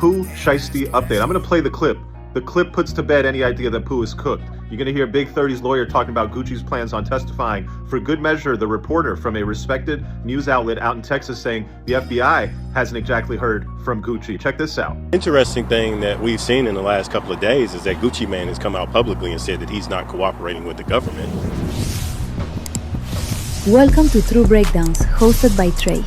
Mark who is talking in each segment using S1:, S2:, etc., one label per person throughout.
S1: Pooh Shiesty update. I'm going to play the clip. The clip puts to bed any idea that Pooh is cooked. You're going to hear Big30's lawyer talking about Gucci's plans on testifying. For good measure, the reporter from a respected news outlet out in Texas saying the FBI hasn't exactly heard from Gucci. Check this out.
S2: Interesting thing that we've seen in the last couple of days is that Gucci Mane has come out publicly and said that he's not cooperating with the government.
S3: Welcome to True Breakdowns, hosted by Trey.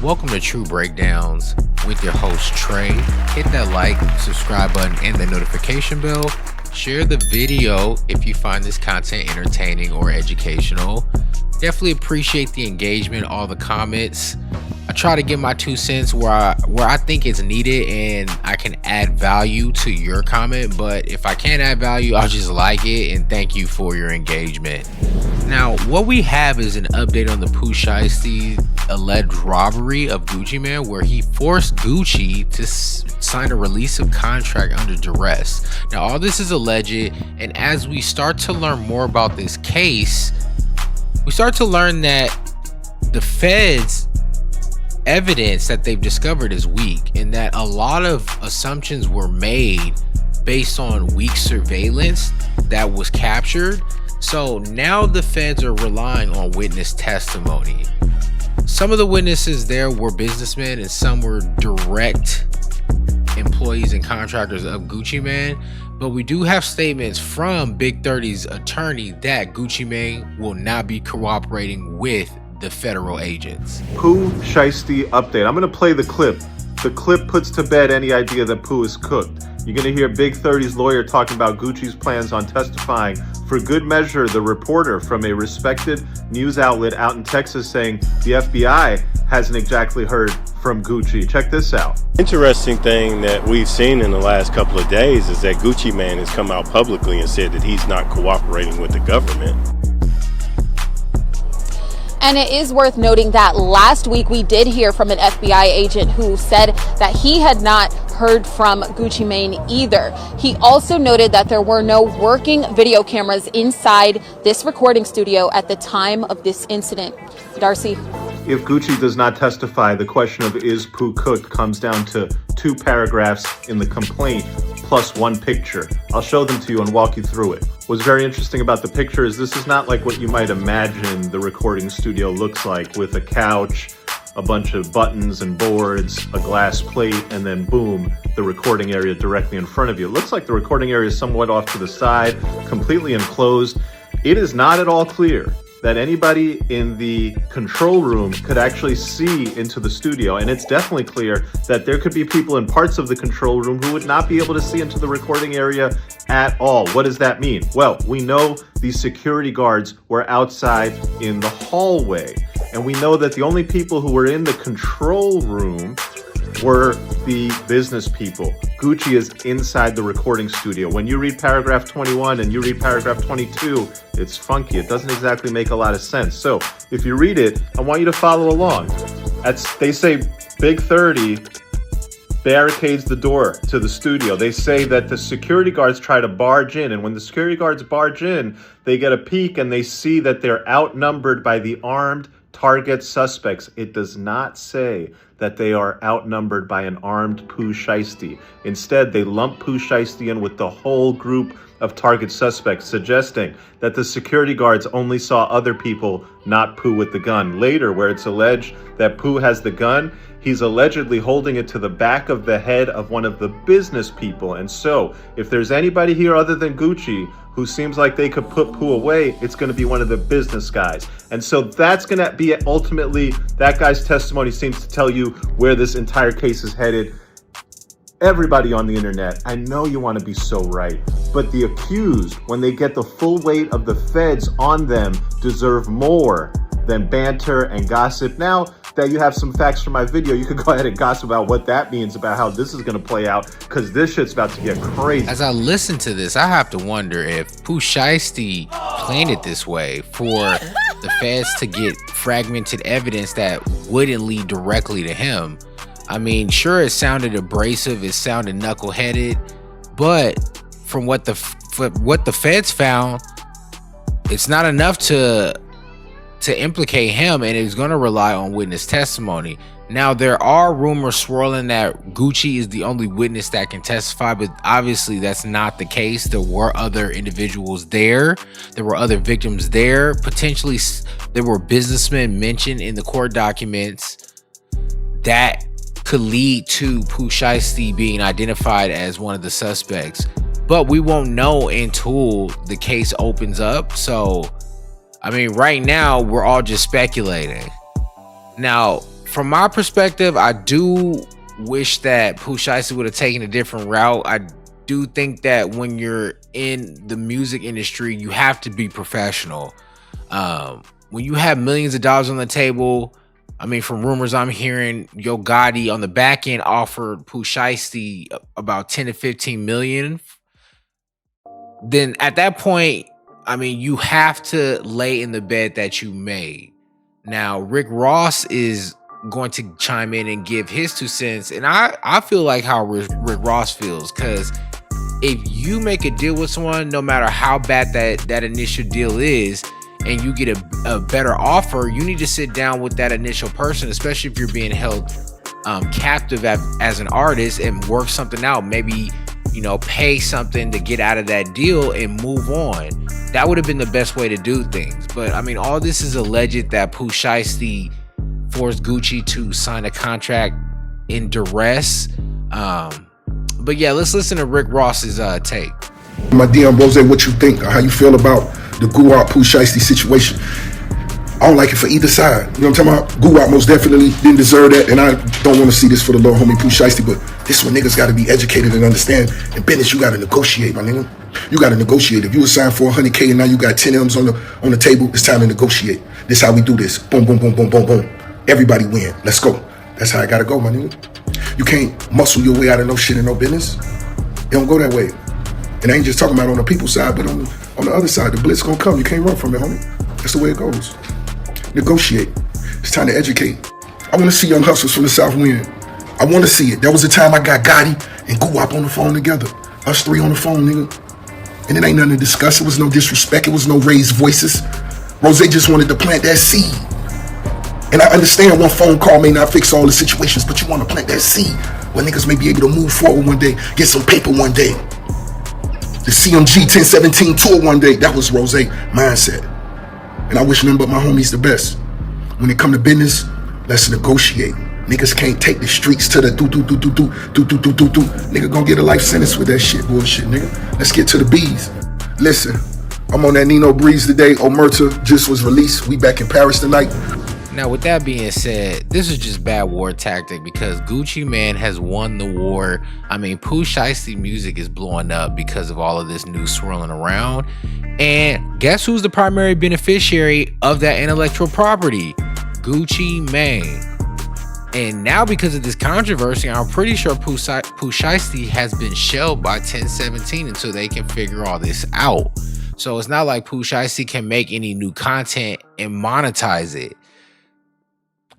S4: Welcome to True Breakdowns with your host Trey. Hit that like, subscribe button, and the notification bell. Share the video if you find this content entertaining or educational. Definitely appreciate the engagement, all the comments. I try to give my 2 cents where I think it's needed and I can add value to your comment, but if I can't add value, I'll just like it and thank you for your engagement. Now, what we have is an update on the Pooh Shiesty alleged robbery of Gucci Mane, where he forced Gucci to sign a release of contract under duress. Now, all this is alleged, and as we start to learn more about this case, we start to learn that the feds evidence that they've discovered is weak, and that a lot of assumptions were made based on weak surveillance that was captured. So now the feds are relying on witness testimony. Some of the witnesses there were businessmen and some were direct employees and contractors of Gucci Mane, but we do have statements from Big30's attorney that Gucci Mane will not be cooperating with the federal agents.
S1: Pooh Shiesty update. I'm going to play the clip. The clip puts to bed any idea that Pooh is cooked. You're going to hear Big30's lawyer talking about Gucci's plans on testifying. For good measure, the reporter from a respected news outlet out in Texas saying the FBI hasn't exactly heard from Gucci. Check this out.
S2: Interesting thing that we've seen in the last couple of days is that Gucci Mane has come out publicly and said that he's not cooperating with the government.
S5: And it is worth noting that last week we did hear from an FBI agent who said that he had not heard from Gucci Mane either. He also noted that there were no working video cameras inside this recording studio at the time of this incident. Darcy.
S1: If Gucci does not testify, the question of is Pooh cooked comes down to 2 paragraphs in the complaint plus 1 picture. I'll show them to you and walk you through it. What's very interesting about the picture is this is not like what you might imagine the recording studio looks like, with a couch, a bunch of buttons and boards, a glass plate, and then boom, the recording area directly in front of you. It looks like the recording area is somewhat off to the side, completely enclosed. It is not at all clear that anybody in the control room could actually see into the studio. And it's definitely clear that there could be people in parts of the control room who would not be able to see into the recording area at all. What does that mean? Well, we know the security guards were outside in the hallway. And we know that the only people who were in the control room were the business people. Gucci is inside the recording studio. When you read paragraph 21 and you read paragraph 22, it's funky. It doesn't exactly make a lot of sense. So if you read it, I want you to follow along. They say Big30 barricades the door to the studio. They say that the security guards try to barge in, and when the security guards barge in, they get a peek and they see that they're outnumbered by the armed target suspects. It does not say that they are outnumbered by an armed Pooh Shiesty. Instead, they lump Pooh Shiesty in with the whole group of target suspects, suggesting that the security guards only saw other people, not Pooh with the gun. Later, where it's alleged that Pooh has the gun, he's allegedly holding it to the back of the head of one of the business people. And so, if there's anybody here other than Gucci who seems like they could put Pooh away, it's going to be one of the business guys. And so that's going to be ultimately, that guy's testimony seems to tell you where this entire case is headed. Everybody on the internet, I know you want to be so right, but the accused, when they get the full weight of the feds on them, deserve more than banter and gossip. Now that you have some facts from my video, you could go ahead and gossip about what that means about how this is going to play out, because this shit's about to get crazy.
S4: As I listen to this, I have to wonder if Pooh Shiesty planned it this way for the feds to get fragmented evidence that wouldn't lead directly to him. I mean, sure, it sounded abrasive, it sounded knuckleheaded, but from what the feds found, it's not enough to to implicate him, and it's going to rely on witness testimony. Now, there are rumors swirling that Gucci is the only witness that can testify, but obviously that's not the case. There were other individuals there. There were other victims there. Potentially, there were businessmen mentioned in the court documents that could lead to Pooh Shiesty being identified as one of the suspects. But we won't know until the case opens up. So, I mean, right now, we're all just speculating. Now, from my perspective, I do wish that Pooh Shiesty would have taken a different route. I do think that when you're in the music industry, you have to be professional. When you have millions of dollars on the table, I mean, from rumors I'm hearing, Yo Gotti on the back end offered Pooh Shiesty about 10 to 15 million. Then at that point, I mean, you have to lay in the bed that you made. Now, Rick Ross is going to chime in and give his 2 cents, and I feel like how Rick Ross feels, because if you make a deal with someone, no matter how bad that initial deal is, and you get a better offer, you need to sit down with that initial person, especially if you're being held captive as an artist, and work something out. Maybe, you know, pay something to get out of that deal and move on. That would have been the best way to do things. But I mean, all this is alleged that Pooh Shiesty forced Gucci to sign a contract in duress. But yeah, let's listen to Rick Ross's take.
S6: My DM Rose, what you think or how you feel about the Guwap Pooh Shiesty situation? I don't like it for either side. You know what I'm talking about? Guwap most definitely didn't deserve that, and I don't want to see this for the little homie Pooh Shiesty, but this is when niggas got to be educated and understand. In business, you got to negotiate, my nigga. You got to negotiate. If you were signed for $100K and now you got 10 M's on the table, it's time to negotiate. This is how we do this. Boom, boom, boom, boom, boom, boom. Everybody win. Let's go. That's how I got to go, my nigga. You can't muscle your way out of no shit in no business. It don't go that way. And I ain't just talking about on the people side, but on the other side, the blitz gonna come. You can't run from it, homie. That's the way it goes. Negotiate. It's time to educate. I want to see young hustlers from the South win. I want to see it. There was a time I got Gotti and Guwap on the phone together. Us 3 on the phone, nigga. And it ain't nothing to discuss. It was no disrespect. It was no raised voices. Rose just wanted to plant that seed. And I understand one phone call may not fix all the situations, but you want to plant that seed where niggas may be able to move forward one day, get some paper one day. The CMG 1017 tour one day, that was Rose mindset. And I wish nothing but my homies the best. When it come to business, let's negotiate. Niggas can't take the streets to the do. Nigga gonna get a life sentence with that shit, bullshit, nigga. Let's get to the B's. Listen, I'm on that Nino Breeze today. Omerta just was released. We back in Paris tonight.
S4: Now, with that being said, this is just bad war tactic because Gucci Mane has won the war. I mean, Pooh Shiesty music is blowing up because of all of this news swirling around. And guess who's the primary beneficiary of that intellectual property? Gucci Mane. And now because of this controversy, I'm pretty sure Pooh Shiesty has been shelved by 1017 until they can figure all this out. So it's not like Pooh Shiesty can make any new content and monetize it.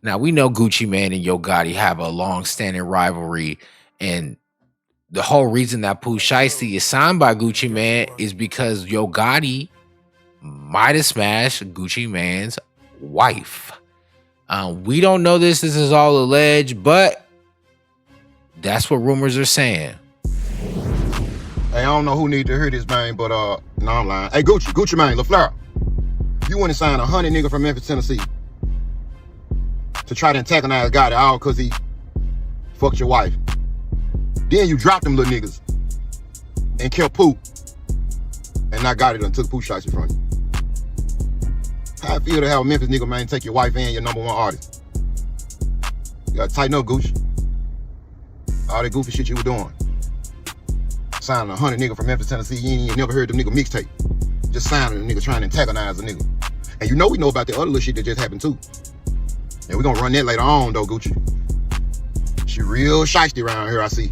S4: Now, we know Gucci Mane and Yo Gotti have a long-standing rivalry, and the whole reason that Pooh Shiesty is signed by Gucci Mane is because Yo Gotti might have smashed Gucci Mane's wife. We don't know this. This is all alleged, but that's what rumors are saying.
S7: Hey, I don't know who need to hear this, man, but no, I'm lying. Hey, Gucci Mane, LaFleur, you went and signed 100 nigga from Memphis, Tennessee, to try to antagonize Gotti all because he fucked your wife. Then you dropped them little niggas and killed Pooh, and now Gotti done took Pooh Shiesty from you. How I feel to have a Memphis nigga, man, take your wife and your #1 artist? You gotta tighten up, Gucci. All that goofy shit you were doing. Signing 100 nigga from Memphis, Tennessee, you ain't never heard them nigga mixtape. Just signing a nigga trying to antagonize a nigga. And you know we know about the other little shit that just happened too. And we're gonna run that later on though, Gucci. She real shiesty around here, I see.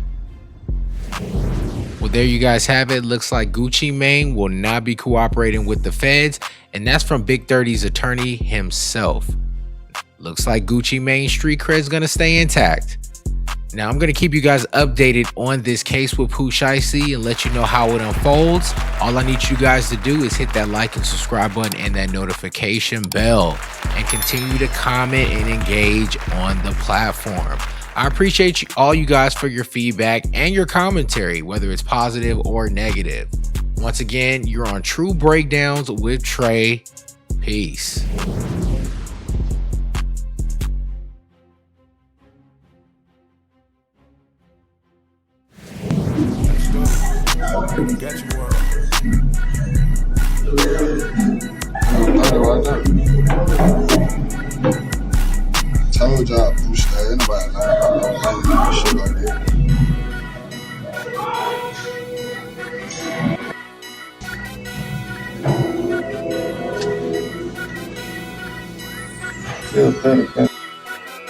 S4: Well, there you guys have it. Looks like Gucci Mane will not be cooperating with the feds, and that's from Big30's attorney himself. Looks like Gucci Mane street cred's gonna stay intact. Now, I'm going to keep you guys updated on this case with Pooh Shiesty and let you know how it unfolds. All I need you guys to do is hit that like and subscribe button and that notification bell, and continue to comment and engage on the platform. I appreciate all you guys for your feedback and your commentary, whether it's positive or negative. Once again, you're on True Breakdowns with Trey. Peace.
S8: Told y'all, Pooh Shiesty, ain't nobody lying about no shit like that. Feel better.